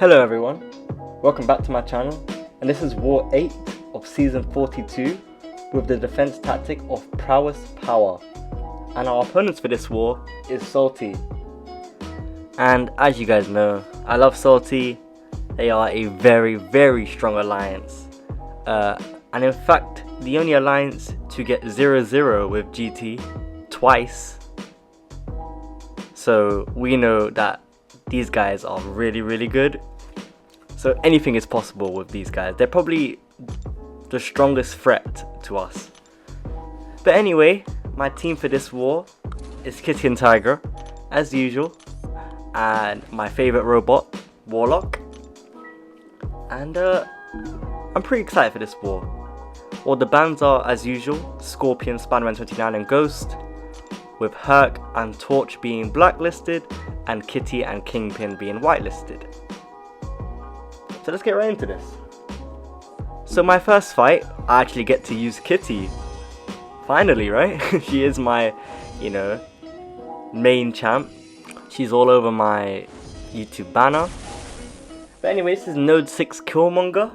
Hello everyone, welcome back to my channel, and this is War 8 of Season 42 with the defense tactic of Prowess Power. And our opponents for this war is Salty. And as you guys know, I love Salty. They are a very strong alliance. And in fact, the only alliance to get 0-0 with GT twice. So we know that these guys are really good. So anything is possible with these guys. They're probably the strongest threat to us. But anyway, my team for this war is Kitty and Tigra, as usual. And my favorite robot, Warlock. And I'm pretty excited for this war. Well, the bans are, as usual, Scorpion, Spider-Man 29 and Ghost, with Herc and Torch being blacklisted, and Kitty and Kingpin being whitelisted. So let's get right into this. So my first fight, I actually get to use Kitty. Finally, right? She is my, main champ. She's all over my YouTube banner. But anyway, this is Node 6 Killmonger.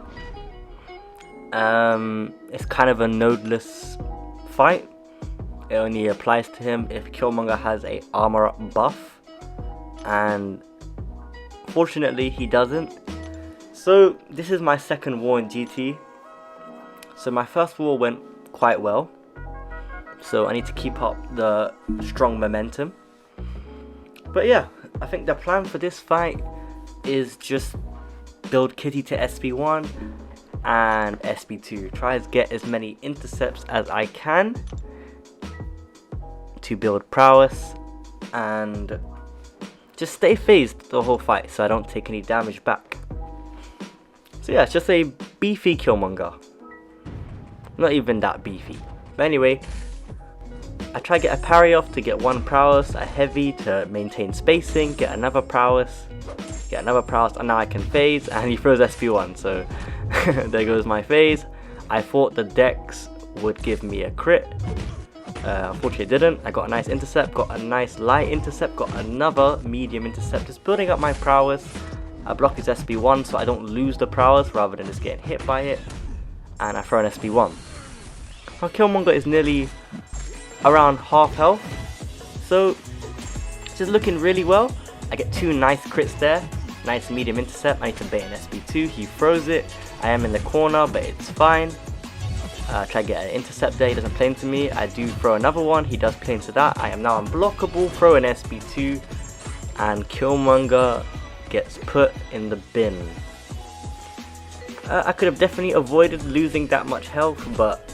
It's kind of a nodeless fight. It only applies to him if Killmonger has a armor up buff, and fortunately he doesn't. So this is my second war in GT. So my first war went quite well, so I need to keep up the strong momentum. But yeah, I think the plan for this fight is just build Kitty to SP1 and SP2. Try to get as many intercepts as I can to build prowess, and just stay phased the whole fight so I don't take any damage back. So yeah, it's just a beefy Killmonger. Not even that beefy. But anyway, I try to get a parry off to get one prowess, a heavy to maintain spacing, get another prowess, and now I can phase, and he throws SP1, so there goes my phase. I thought the Dex would give me a crit. Unfortunately it didn't. I got a nice intercept, got a nice light intercept, got another medium intercept, just building up my prowess. I block his SP1 so I don't lose the prowess rather than just getting hit by it. And I throw an SP1. Now Killmonger is nearly around half health, so it's just looking really well. I get two nice crits there. Nice medium intercept. I need to bait an SP2. He throws it. I am in the corner, but it's fine. Try to get an intercept there. He doesn't play into me. I do throw another one. He does play into that. I am now unblockable. Throw an SP2, and Killmonger gets put in the bin. I could have definitely avoided losing that much health, but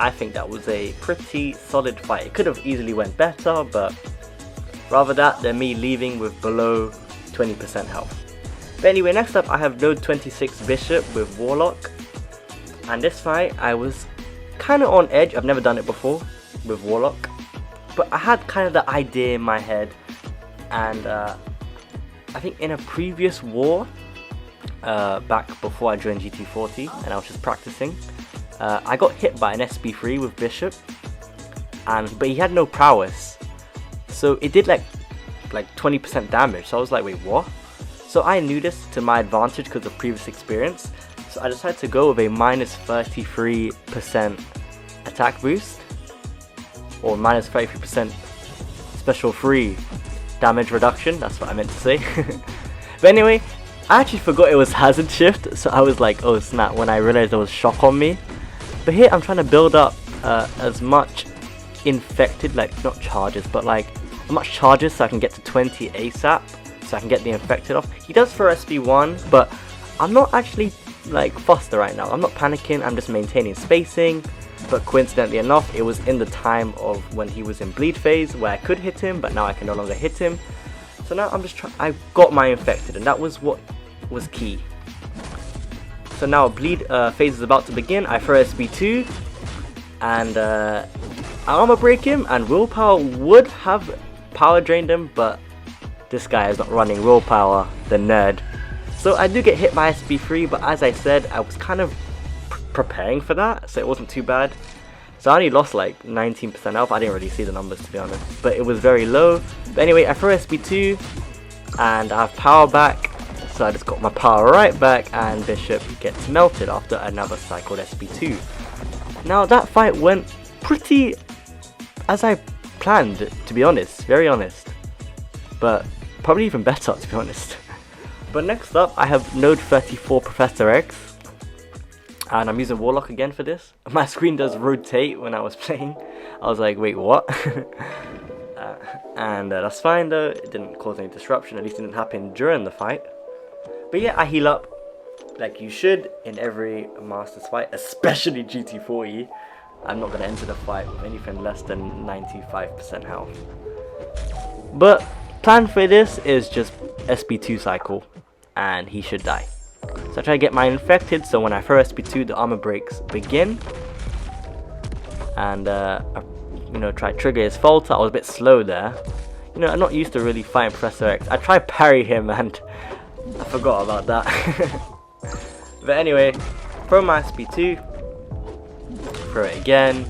I think that was a pretty solid fight. It could have easily went better, but rather that than me leaving with below 20% health. But anyway, next up I have Node 26 Bishop with Warlock. And this fight I was kind of on edge. I've never done it before with Warlock, but I had kind of the idea in my head, and I think in a previous war back before I joined GT40 and I was just practicing, I got hit by an SP3 with Bishop, but he had no prowess, so it did like 20% damage. So I was like, wait, what? So I knew this to my advantage because of previous experience. So I decided to go with a minus 33% attack boost, or minus 33% special free damage reduction. That's what I meant to say. But anyway, I actually forgot it was hazard shift, so I was like, oh snap, when I realized there was shock on me. But here I'm trying to build up as much infected, not charges, but as much charges so I can get to 20 ASAP, so I can get the infected off. He does for SP1, but I'm not actually fussed right now. I'm not panicking, I'm just maintaining spacing. But coincidentally enough, it was in the time of when he was in bleed phase where I could hit him, but now I can no longer hit him. So now I'm just I got my infected, and that was what was key. So now bleed phase is about to begin. I throw SP2, and I armor break him, and willpower would have power drained him, but this guy is not running willpower, the nerd. So I do get hit by SP3, but as I said, I was kind of preparing for that, so it wasn't too bad. So I only lost 19% health. I didn't really see the numbers, to be honest, but it was very low. But anyway, I throw SP2 and I have power back, So I just got my power right back, and Bishop gets melted after another cycled SP2. Now that fight went pretty as I planned, to be honest, very honest. But probably even better, to be honest. But next up I have N34 Professor X. And I'm using Warlock again for this. My screen does rotate when I was playing. I was like, wait, what? And that's fine though, it didn't cause any disruption, at least it didn't happen during the fight. But yeah, I heal up like you should in every Masters fight, especially GT40. I'm not going to enter the fight with anything less than 95% health. But plan for this is just SP2 cycle, and he should die. So I try to get mine infected, so when I throw SP2 the armor breaks begin. And try to trigger his falter. I was a bit slow there. I'm not used to really fighting Professor X. I tried parry him and I forgot about that. But anyway, throw my SP2, throw it again,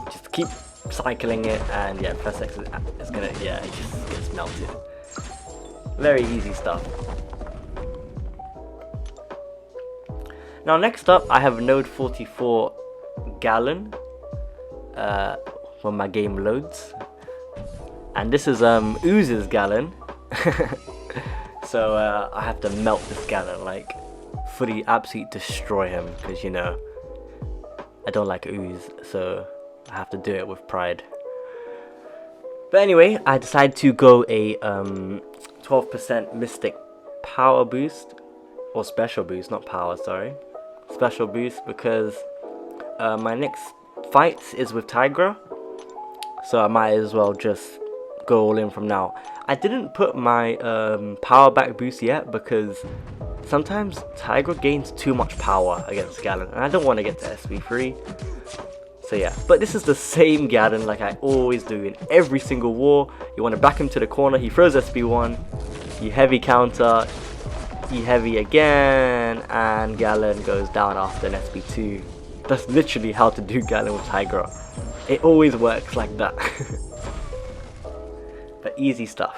just keep cycling it, and yeah, Professor X is gonna, yeah, it just gets melted. Very easy stuff. Now next up I have N44 Galan. When my game loads, and this is Ooze's Galan. So I have to melt this Galan, like fully absolutely destroy him, because I don't like Ooze, so I have to do it with Pryde. But anyway, I decided to go a 12% Mystic Power boost, or Special boost, not Power, sorry, Special boost, because my next fight is with Tigra. So I might as well just go all in from now. I didn't put my power back boost yet because sometimes Tigra gains too much power against Galan, and I don't want to get to SP3. So yeah, but this is the same Galan like I always do in every single war. You want to back him to the corner, he throws SP1, you heavy counter, you heavy again, and Galan goes down after an SP2. That's literally how to do Galan with Tigra. It always works like that. But easy stuff.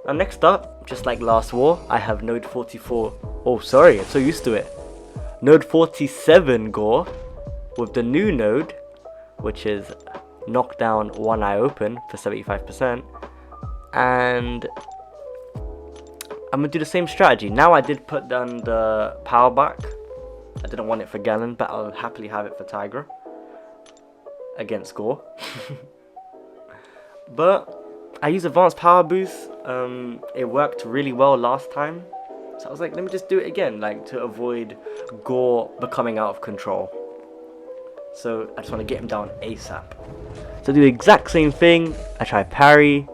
Now next up, just like last war, I have N44. Oh sorry, I'm so used to it. N47 Gorr with the new node, which is knock down one eye open for 75%. And I'm gonna do the same strategy. Now I did put down the power back. I didn't want it for Galan, but I'll happily have it for Tigra against Gorr. But I use advanced power boost. It worked really well last time, so I was like, let me just do it again, like to avoid Gorr becoming out of control. So I just want to get him down ASAP. So I do the exact same thing. I try parry.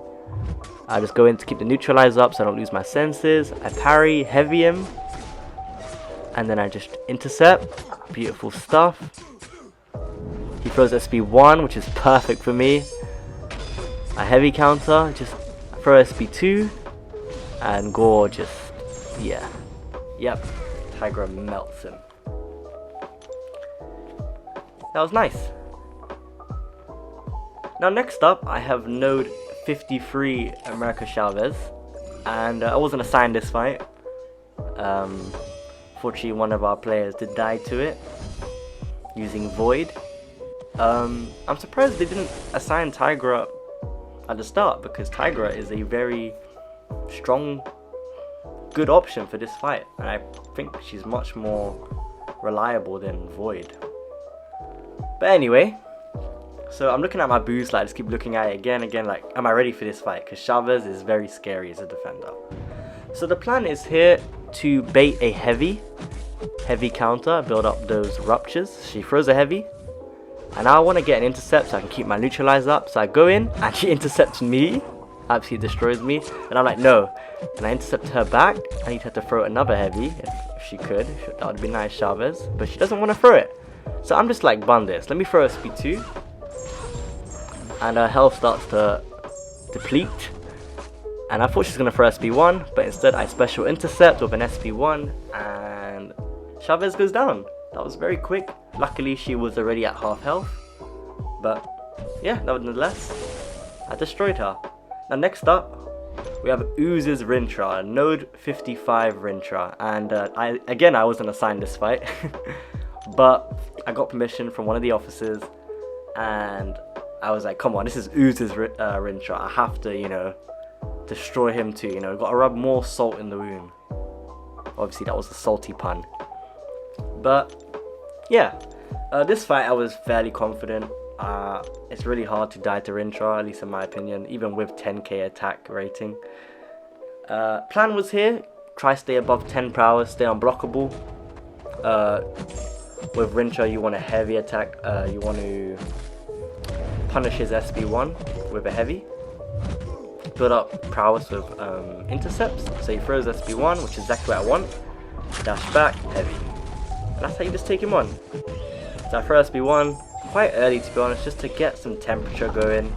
I just go in to keep the neutralizer up so I don't lose my senses. I parry, heavy him, and then I just intercept. Beautiful stuff. He throws SP1, which is perfect for me. A heavy counter, just throw SP2, and Gorr just, yeah. Yep, Tigra melts him. That was nice. Now next up, I have Node 53 America Chavez, and I wasn't assigned this fight. Fortunately, one of our players did die to it using Void. I'm surprised they didn't assign Tigra at the start, because Tigra is a very strong, good option for this fight, and I think she's much more reliable than Void. But anyway, so I'm looking at my boost, like just keep looking at it again, like, am I ready for this fight? Because Chavez is very scary as a defender. So the plan is here to bait a heavy counter, build up those ruptures. She throws a heavy, and I want to get an intercept so I can keep my neutralizer up. So I go in, and she intercepts me, absolutely destroys me, and I'm like, no. And I intercept her back. I need her to throw another heavy if she could. That would be nice, Chavez, but she doesn't want to throw it. So I'm just like, bun this, let me throw a SP2, and her health starts to deplete. And I thought she was going to throw SP1, but instead I special intercept with an SP1, and Chavez goes down. That was very quick. Luckily she was already at half health, but yeah, nonetheless, I destroyed her. Now next up, we have Ooz's Rintrah, Node 55 Rintrah, and I wasn't assigned this fight, but I got permission from one of the officers, and I was like, come on, this is Ooz's Rintrah, I have to, you know, destroy him too, you know, gotta rub more salt in the wound. Obviously that was a salty pun. But yeah, this fight I was fairly confident. It's really hard to die to Rintrah, at least in my opinion, even with 10k attack rating. Plan was here, try stay above 10 prowess, stay unblockable. With Rintrah you want a heavy attack, you want to punish his SB1 with a heavy. Build up prowess with intercepts, so he throws SB1, which is exactly what I want. Dash back, heavy. And that's how you just take him on. So I throw SB1 quite early, to be honest, just to get some temperature going.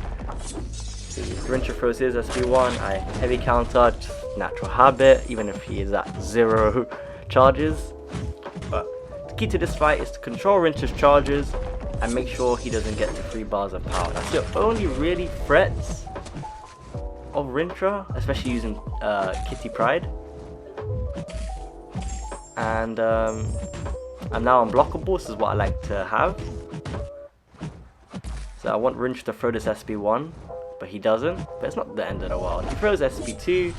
Rintrah throws his SB1, I heavy counter, just natural habit, even if he is at 0 charges. But the key to this fight is to control Rintrah's charges and make sure he doesn't get to 3 bars of power. That's the only really threats of Rintrah, especially using Kitty Pryde. And I'm now unblockable, this is what I like to have. So I want Rintrah to throw this SB1, but he doesn't. But it's not the end of the world. He throws SB2,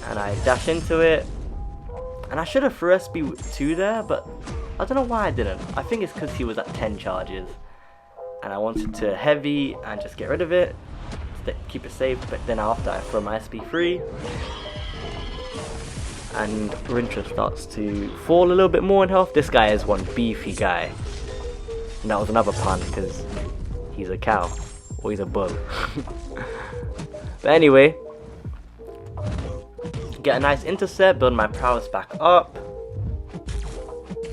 and I dash into it. And I should have threw SB2 there, but I don't know why I didn't. I think it's because he was at 10 charges. And I wanted to heavy and just get rid of it, keep it safe. But then after I throw my SB3, and Rintrah starts to fall a little bit more in health. This guy is one beefy guy. And that was another pun, because he's a cow, or he's a bull. But anyway, get a nice intercept, build my prowess back up.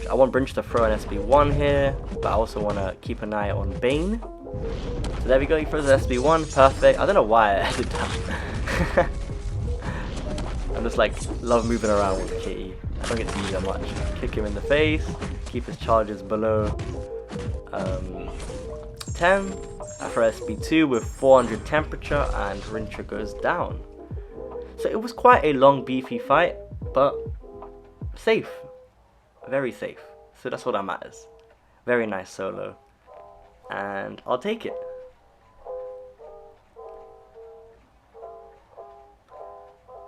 I want Rintrah to throw an SB1 here, but I also want to keep an eye on Bane. So there we go, he throws an SB1, perfect. I don't know why I did that. I'm just like, love moving around with Kitty. I don't get to use that much. Kick him in the face, keep his charges below 10. I throw SB2 with 400 temperature and Rintrah goes down. So it was quite a long beefy fight, but safe. Very safe. So that's what that matters. Very nice solo. And I'll take it.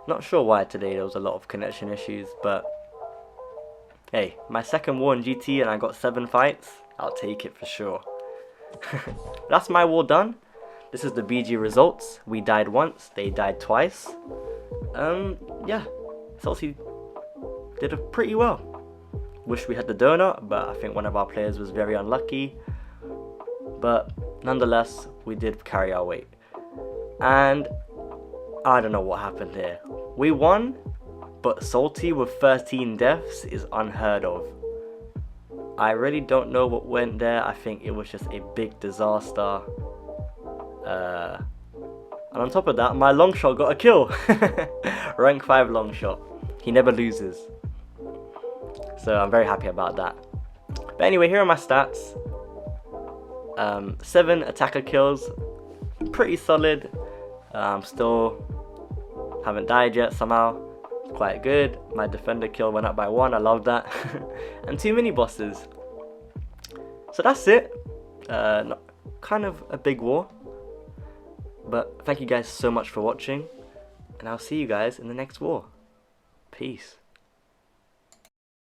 Not sure why today there was a lot of connection issues, but hey, my second war in GT and I got 7 fights. I'll take it for sure. That's my war done. This is the BG results. We died once, they died twice. Yeah, Salty did pretty well. Wish we had the donut, but I think one of our players was very unlucky. But nonetheless, we did carry our weight. And I don't know what happened here. We won, but Salty with 13 deaths is unheard of. I really don't know what went there. I think it was just a big disaster. And on top of that, my long shot got a kill. Rank 5 long shot. He never loses. So I'm very happy about that. But anyway, here are my stats. 7 attacker kills. Pretty solid. Still haven't died yet somehow. Quite good. My defender kill went up by 1. I love that. And 2 mini bosses. So that's it. Kind of a big war. But thank you guys so much for watching. And I'll see you guys in the next war. Peace.